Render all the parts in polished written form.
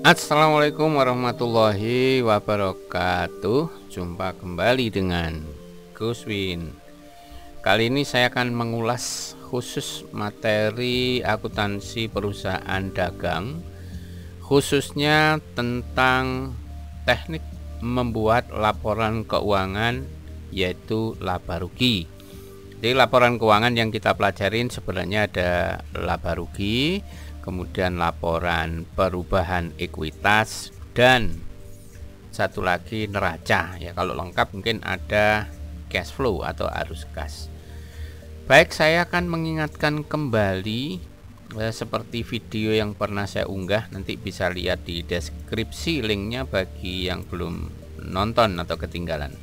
Assalamualaikum warahmatullahi wabarakatuh. Jumpa kembali dengan Gus Win. Kali ini saya akan mengulas khusus materi akuntansi perusahaan dagang, khususnya tentang teknik membuat laporan keuangan, yaitu laba rugi. Jadi laporan keuangan yang kita pelajarin sebenarnya ada laba rugi, kemudian laporan perubahan ekuitas, dan satu lagi neraca. Ya, kalau lengkap mungkin ada cash flow atau arus kas. Baik, saya akan mengingatkan kembali seperti video yang pernah saya unggah, nanti bisa lihat di deskripsi linknya bagi yang belum nonton atau ketinggalan.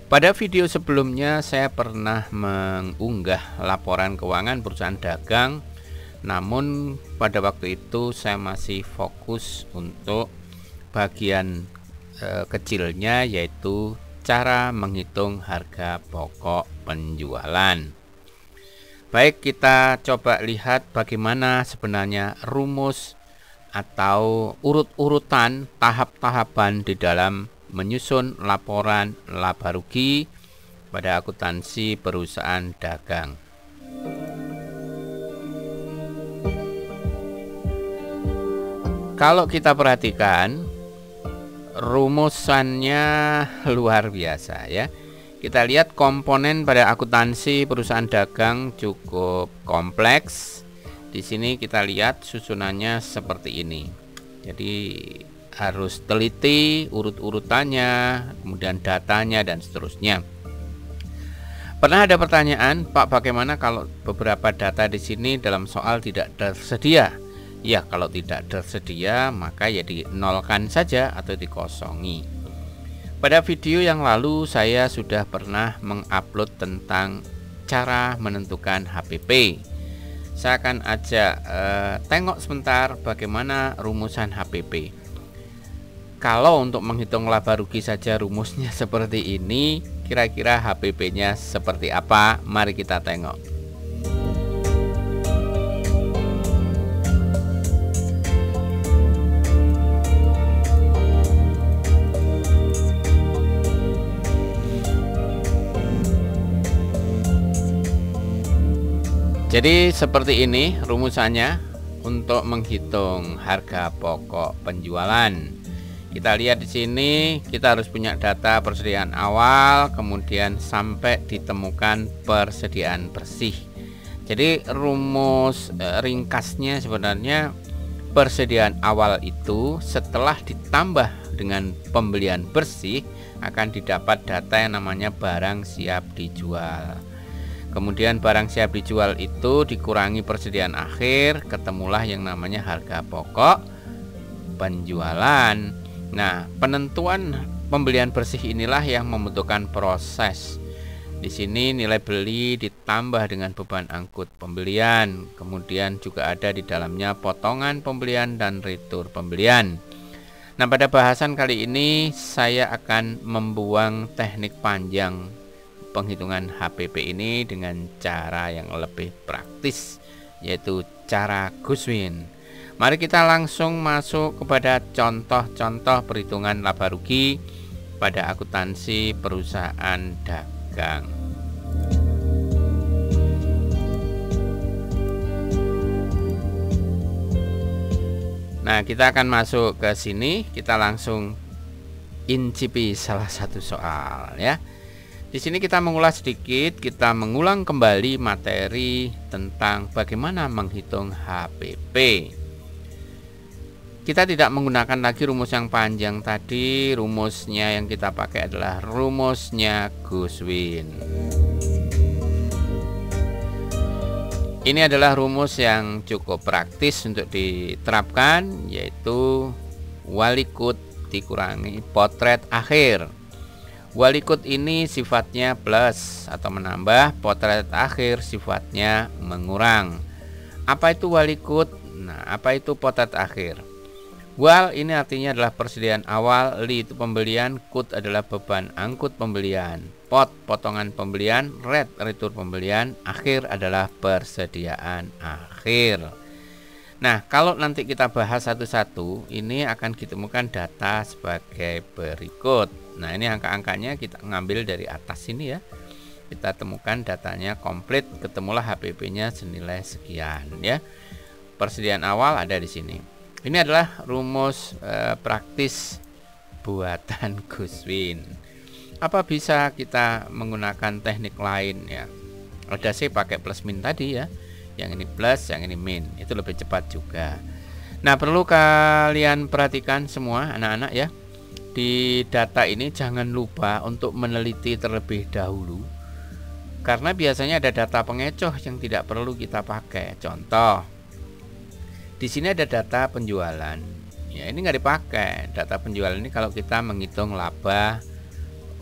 Pada video sebelumnya saya pernah mengunggah laporan keuangan perusahaan dagang, namun pada waktu itu saya masih fokus untuk bagian kecilnya, yaitu cara menghitung harga pokok penjualan. Baik, kita coba lihat bagaimana sebenarnya rumus atau urut-urutan tahap-tahapan di dalam menyusun laporan laba rugi pada akuntansi perusahaan dagang. Kalau kita perhatikan, rumusannya luar biasa ya. Kita lihat komponen pada akuntansi perusahaan dagang cukup kompleks. Di sini kita lihat susunannya seperti ini. Jadi harus teliti urut-urutannya, kemudian datanya, dan seterusnya. Pernah ada pertanyaan, Pak, bagaimana kalau beberapa data di sini dalam soal tidak tersedia? Ya, kalau tidak tersedia maka ya dinolkan saja atau dikosongi. Pada video yang lalu saya sudah pernah mengupload tentang cara menentukan HPP. Saya akan ajak tengok sebentar bagaimana rumusan HPP. Kalau untuk menghitung laba rugi saja rumusnya seperti ini, kira-kira HPP-nya seperti apa? Mari kita tengok. Jadi seperti ini rumusannya untuk menghitung harga pokok penjualan. Kita lihat di sini, kita harus punya data persediaan awal, kemudian sampai ditemukan persediaan bersih. Jadi rumus ringkasnya sebenarnya persediaan awal itu setelah ditambah dengan pembelian bersih akan didapat data yang namanya barang siap dijual. Kemudian barang siap dijual itu dikurangi persediaan akhir, ketemulah yang namanya harga pokok penjualan. Nah, penentuan pembelian bersih inilah yang membutuhkan proses. Di sini nilai beli ditambah dengan beban angkut pembelian. Kemudian juga ada di dalamnya potongan pembelian dan retur pembelian. Nah, pada bahasan kali ini saya akan membuang teknik panjang penghitungan HPP ini dengan cara yang lebih praktis, yaitu cara Gus Win. Mari kita langsung masuk kepada contoh-contoh perhitungan laba rugi pada akuntansi perusahaan dagang. Nah, kita akan masuk ke sini, kita langsung incipi salah satu soal ya. Di sini kita mengulas sedikit, kita mengulang kembali materi tentang bagaimana menghitung HPP. Kita tidak menggunakan lagi rumus yang panjang tadi. Rumusnya yang kita pakai adalah rumusnya Gus Win. Ini adalah rumus yang cukup praktis untuk diterapkan, yaitu walikut dikurangi potret akhir. Walikut ini sifatnya plus atau menambah, potret akhir sifatnya mengurang. Apa itu walikut? Nah, apa itu potret akhir? Wal ini artinya adalah persediaan awal, li itu pembelian, kut adalah beban angkut pembelian, pot potongan pembelian, ret retur pembelian, akhir adalah persediaan akhir. Nah, kalau nanti kita bahas satu-satu, ini akan ditemukan data sebagai berikut. Nah, ini angka-angkanya kita ngambil dari atas sini ya. Kita temukan datanya komplit, ketemulah HPP-nya senilai sekian ya. Persediaan awal ada di sini. Ini adalah rumus praktis buatan Guswin. Apa bisa kita menggunakan teknik lain ya? Ada sih pakai plus min tadi ya. Yang ini plus, yang ini min. Itu lebih cepat juga. Nah, perlu kalian perhatikan semua anak-anak ya. Di data ini jangan lupa untuk meneliti terlebih dahulu. Karena biasanya ada data pengecoh yang tidak perlu kita pakai. Contoh, di sini ada data penjualan. Ya, ini nggak dipakai. Data penjualan ini kalau kita menghitung laba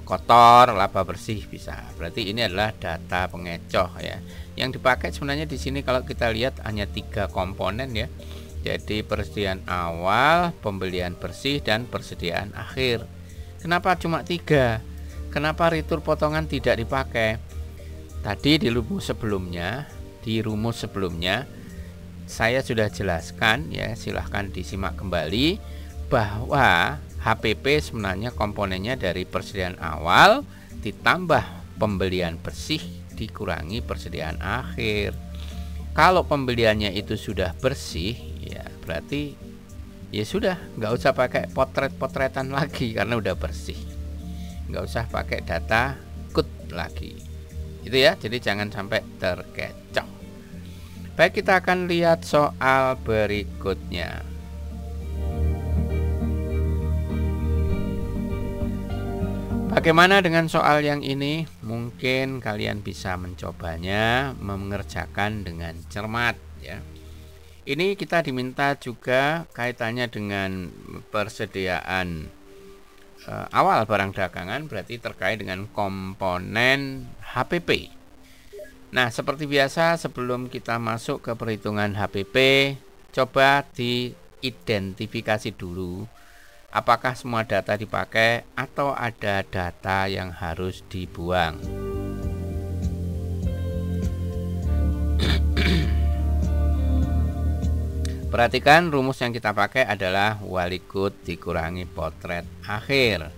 kotor, laba bersih bisa. Berarti ini adalah data pengecoh ya. Yang dipakai sebenarnya di sini kalau kita lihat hanya 3 komponen ya. Jadi persediaan awal, pembelian bersih, dan persediaan akhir. Kenapa cuma 3? Kenapa retur potongan tidak dipakai? Tadi di rumus sebelumnya saya sudah jelaskan ya, silahkan disimak kembali bahwa HPP sebenarnya komponennya dari persediaan awal ditambah pembelian bersih dikurangi persediaan akhir. Kalau pembeliannya itu sudah bersih ya berarti ya sudah, nggak usah pakai potret-potretan lagi karena udah bersih. Nggak usah pakai data cut lagi. Itu ya, jadi jangan sampai terkecoh. Baik, kita akan lihat soal berikutnya. Bagaimana dengan soal yang ini? Mungkin kalian bisa mencobanya, mengerjakan dengan cermat ya. Ini kita diminta juga kaitannya dengan persediaan awal barang dagangan, berarti terkait dengan komponen HPP. Nah, seperti biasa sebelum kita masuk ke perhitungan HPP, coba diidentifikasi dulu apakah semua data dipakai atau ada data yang harus dibuang. Perhatikan rumus yang kita pakai adalah walikut dikurangi potret akhir.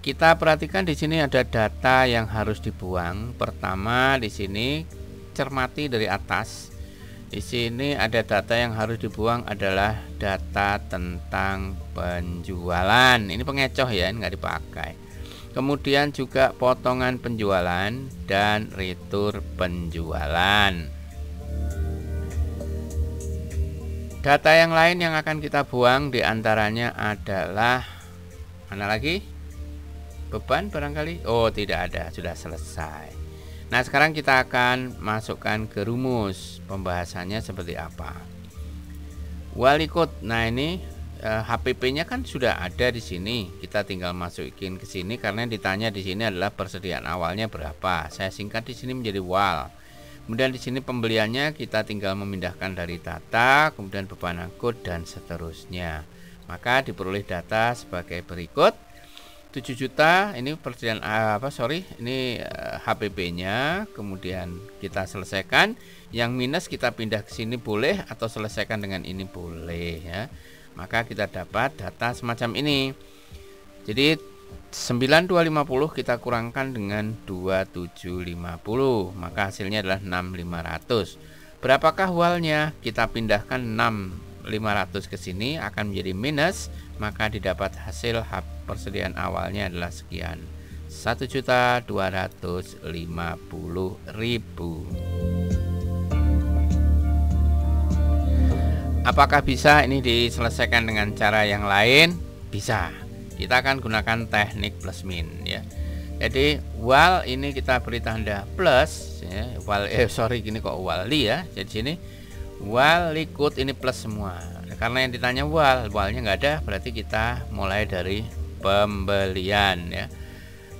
Kita perhatikan di sini ada data yang harus dibuang. Pertama di sini cermati dari atas. Di sini ada data yang harus dibuang adalah data tentang penjualan. Ini pengecoh ya, ini nggak dipakai. Kemudian juga potongan penjualan dan retur penjualan. Data yang lain yang akan kita buang diantaranya adalah mana lagi? Beban barangkali? Oh, tidak ada, sudah selesai. Nah, sekarang kita akan masukkan ke rumus. Pembahasannya seperti apa? Walikut. Nah, ini HPP-nya kan sudah ada di sini. Kita tinggal masukin ke sini karena ditanya di sini adalah persediaan awalnya berapa. Saya singkat di sini menjadi wal. Kemudian di sini pembeliannya kita tinggal memindahkan dari data, kemudian beban angkut dan seterusnya. Maka diperoleh data sebagai berikut. 7 juta ini persediaan ini HPP-nya, kemudian kita selesaikan. Yang minus kita pindah ke sini boleh atau selesaikan dengan ini boleh ya. Maka kita dapat data semacam ini. Jadi 9250 kita kurangkan dengan 2750, maka hasilnya adalah 6500. Berapakah walnya? Kita pindahkan 6500 ke sini akan menjadi minus, maka didapat hasil persediaan awalnya adalah sekian, 1.250.000. Apakah bisa ini diselesaikan dengan cara yang lain? Bisa. Kita akan gunakan teknik plus min ya. Jadi wal ini kita beri tanda plus ya. Gini kok wali ya. Jadi sini wal likut ini plus semua. Karena yang ditanya walnya nggak ada, berarti kita mulai dari pembelian ya.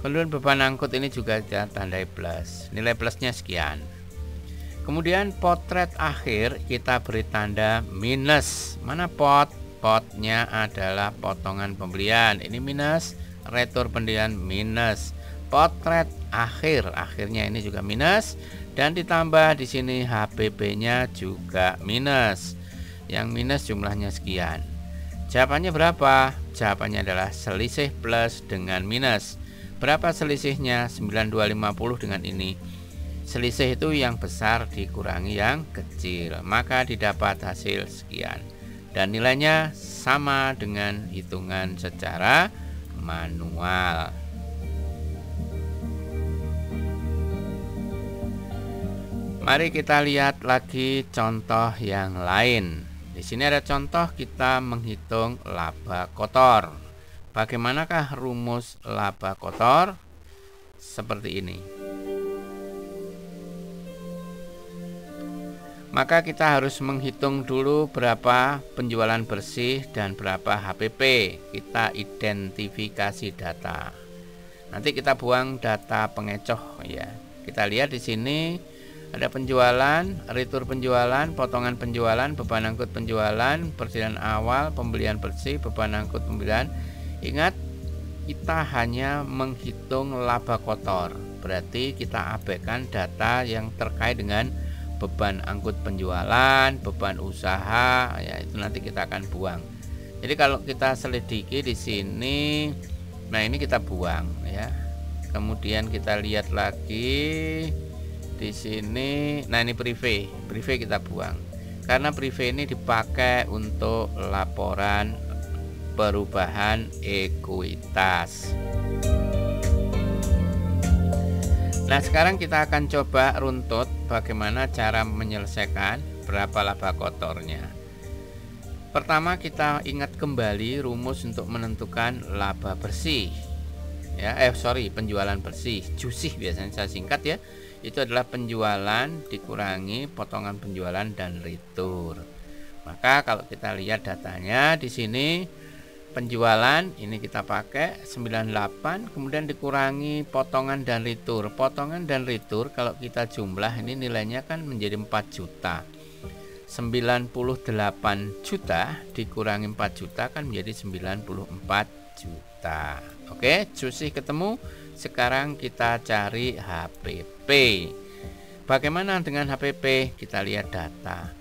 Kemudian beban angkut ini juga kita tandai plus. Nilai plusnya sekian. Kemudian potret akhir kita beri tanda minus. Mana pot? Potnya adalah potongan pembelian. Ini minus, retur pembelian minus. Potret akhirnya ini juga minus, dan ditambah di sini HPP-nya juga minus. yang minus jumlahnya sekian. Jawabannya berapa? Jawabannya adalah selisih plus dengan minus. Berapa selisihnya? 9250 dengan ini. Selisih itu yang besar dikurangi yang kecil, maka didapat hasil sekian. Dan nilainya sama dengan hitungan secara manual. Mari kita lihat lagi contoh yang lain. Di sini ada contoh kita menghitung laba kotor. Bagaimanakah rumus laba kotor? Seperti ini. Maka kita harus menghitung dulu berapa penjualan bersih dan berapa HPP. Kita identifikasi data. Nanti kita buang data pengecoh ya. Kita lihat di sini ada penjualan, retur penjualan, potongan penjualan, beban angkut penjualan, persediaan awal, pembelian bersih, beban angkut pembelian. Ingat, kita hanya menghitung laba kotor. Berarti kita abaikan data yang terkait dengan beban angkut penjualan, beban usaha, ya itu nanti kita akan buang. Jadi kalau kita selidiki di sini, nah ini kita buang ya. Kemudian kita lihat lagi di sini, nah ini prive kita buang. Karena prive ini dipakai untuk laporan perubahan ekuitas. Nah sekarang kita akan coba runtut bagaimana cara menyelesaikan berapa laba kotornya. Pertama kita ingat kembali rumus untuk menentukan laba bersih ya, penjualan bersih, JUSIH biasanya saya singkat ya. Itu adalah penjualan dikurangi potongan penjualan dan retur. Maka kalau kita lihat datanya di sini, penjualan ini kita pakai 98, kemudian dikurangi potongan dan retur. Potongan dan retur kalau kita jumlah ini nilainya kan menjadi 4 juta. 98 juta dikurangi 4 juta kan menjadi 94 juta. Oke, JUSIH ketemu. Sekarang kita cari HPP. Bagaimana dengan HPP? Kita lihat data.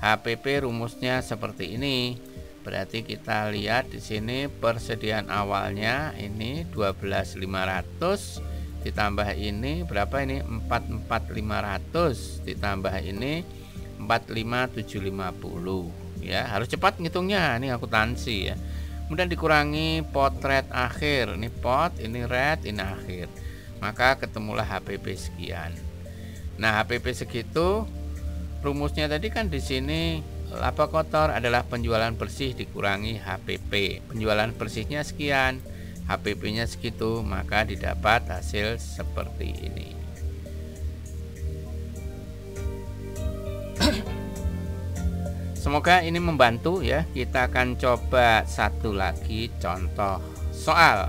HPP rumusnya seperti ini. Berarti kita lihat di sini persediaan awalnya ini 12.500 ditambah ini berapa ini 44.500 ditambah ini 45.750 ya, harus cepat ngitungnya, ini akuntansi ya. Kemudian dikurangi potret akhir, ini pot, ini red, ini akhir. Maka ketemulah HPP sekian. Nah, HPP segitu rumusnya tadi kan di sini laba kotor adalah penjualan bersih dikurangi HPP. Penjualan bersihnya sekian, HPP-nya segitu, maka didapat hasil seperti ini. Semoga ini membantu ya. Kita akan coba satu lagi contoh soal.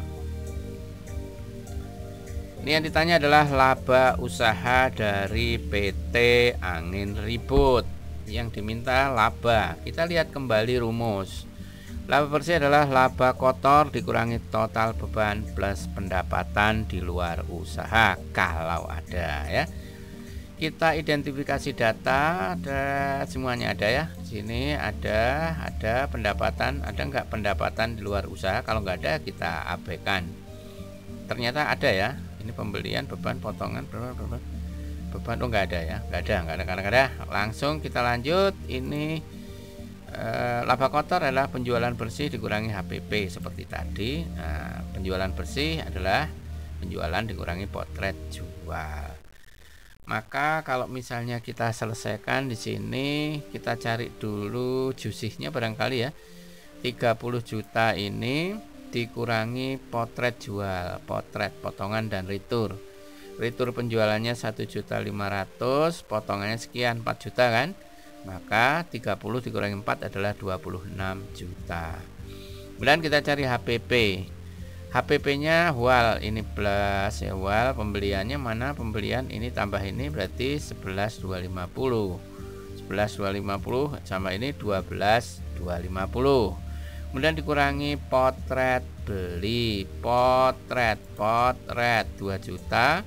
Ini yang ditanya adalah laba usaha dari PT Angin Ribut. Yang diminta laba. Kita lihat kembali rumus. Laba bersih adalah laba kotor dikurangi total beban plus pendapatan di luar usaha kalau ada ya. Kita identifikasi data, ada semuanya ada ya. Di sini ada pendapatan, ada enggak pendapatan di luar usaha? Kalau enggak ada kita abaikan. Ternyata ada ya. Ini pembelian, beban, potongan, beban, oh enggak ada ya, enggak ada. Langsung kita lanjut. Ini laba kotor adalah penjualan bersih dikurangi HPP seperti tadi. Nah, penjualan bersih adalah penjualan dikurangi potret jual. Maka kalau misalnya kita selesaikan di sini, kita cari dulu JUSIH-nya barangkali ya. 30 juta ini dikurangi potret jual, potret potongan dan retur. Retur penjualannya 1.500.000, potongannya sekian 4 juta kan? Maka 30 dikurangi 4 adalah 26 juta. Kemudian kita cari HPP. HPP-nya wal, ini plus ya, wal pembeliannya mana? Pembelian ini tambah ini berarti 11.250. 11.250 sama ini 12.250. Kemudian dikurangi potret beli, potret 2 juta.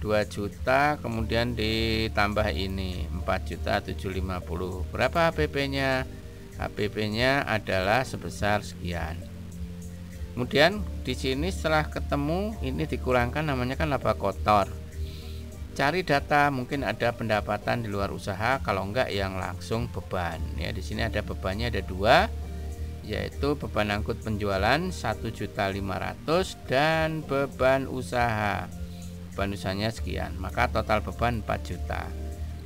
2 juta kemudian ditambah ini 4.750. Berapa HPP-nya? HPP-nya adalah sebesar sekian. Kemudian di sini setelah ketemu ini dikurangkan, namanya kan laba kotor. Cari data, mungkin ada pendapatan di luar usaha, kalau enggak yang langsung beban. Ya, di sini ada bebannya ada 2, yaitu beban angkut penjualan 1.500.000 dan beban usaha. Beban usahanya sekian, maka total beban 4 juta.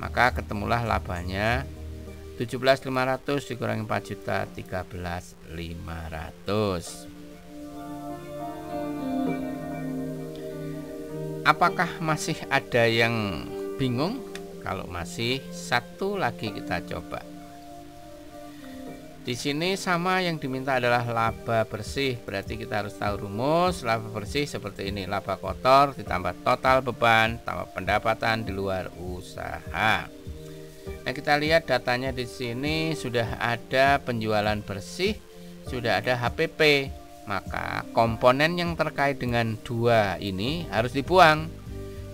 Maka ketemulah labanya 17.500 dikurangi 4 juta, 13.500. Apakah masih ada yang bingung? Kalau masih, satu lagi kita coba. Di sini sama, yang diminta adalah laba bersih. Berarti kita harus tahu rumus laba bersih seperti ini: laba kotor ditambah total beban tambah pendapatan di luar usaha. Nah, kita lihat datanya di sini sudah ada penjualan bersih, sudah ada HPP. Maka komponen yang terkait dengan 2 ini harus dibuang.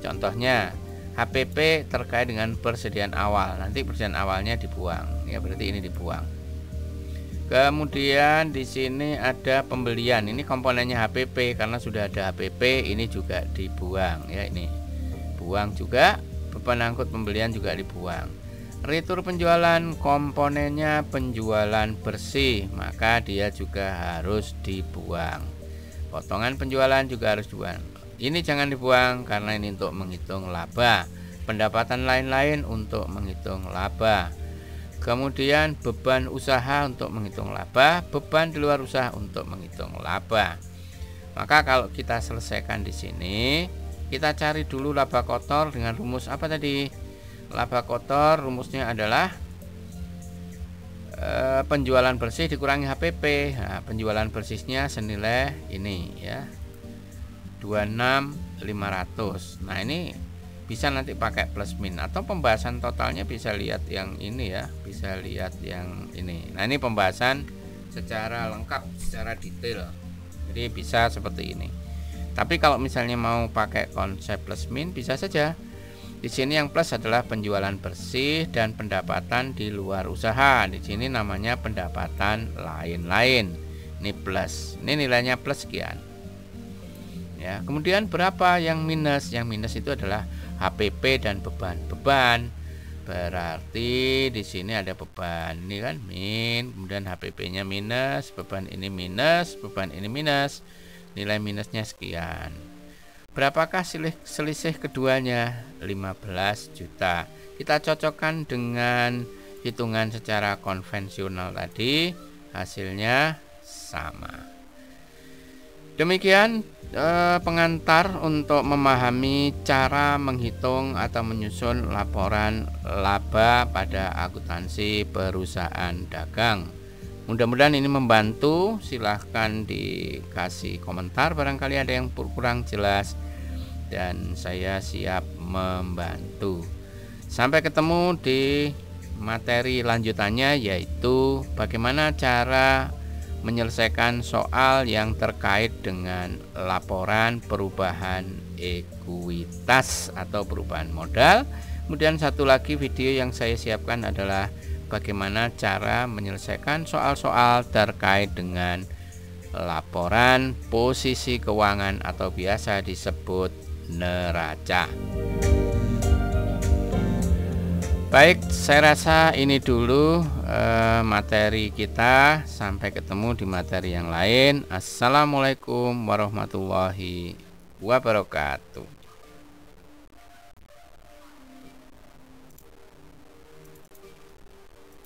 Contohnya HPP terkait dengan persediaan awal, nanti persediaan awalnya dibuang. Ya, berarti ini dibuang. Kemudian di sini ada pembelian, ini komponennya HPP, karena sudah ada HPP, ini juga dibuang. Ya, ini buang juga. Beban angkut pembelian juga dibuang. Retur penjualan, komponennya penjualan bersih, maka dia juga harus dibuang. Potongan penjualan juga harus dibuang. Ini jangan dibuang karena ini untuk menghitung laba. Pendapatan lain-lain untuk menghitung laba. Kemudian beban usaha untuk menghitung laba, beban di luar usaha untuk menghitung laba. Maka kalau kita selesaikan di sini, kita cari dulu laba kotor dengan rumus apa tadi? Laba kotor rumusnya adalah penjualan bersih dikurangi HPP. Nah, penjualan bersihnya senilai ini ya, 26.500. Nah, ini bisa nanti pakai plus min, atau pembahasan totalnya bisa lihat yang ini ya, bisa lihat yang ini. Nah, ini pembahasan secara lengkap, secara detail. Jadi bisa seperti ini. Tapi kalau misalnya mau pakai konsep plus min bisa saja. Di sini yang plus adalah penjualan bersih dan pendapatan di luar usaha. Di sini namanya pendapatan lain-lain. Ini plus. Ini nilainya plus sekian. Ya, kemudian berapa yang minus? Yang minus itu adalah HPP dan beban. Beban berarti di sini ada beban. Ini kan min, kemudian HPP-nya minus, beban ini minus, beban ini minus. Nilai minusnya sekian. Berapakah selisih keduanya? 15 juta. Kita cocokkan dengan hitungan secara konvensional tadi, hasilnya sama. Demikian pengantar untuk memahami cara menghitung atau menyusun laporan laba pada akuntansi perusahaan dagang. Mudah-mudahan ini membantu. Silahkan dikasih komentar barangkali ada yang kurang jelas, dan saya siap membantu. Sampai ketemu di materi lanjutannya, yaitu bagaimana cara menyelesaikan soal yang terkait dengan laporan perubahan ekuitas atau perubahan modal. Kemudian satu lagi video yang saya siapkan adalah bagaimana cara menyelesaikan soal-soal terkait dengan laporan posisi keuangan atau biasa disebut neraca. Baik, saya rasa ini dulu materi kita. Sampai ketemu di materi yang lain. Assalamualaikum warahmatullahi wabarakatuh.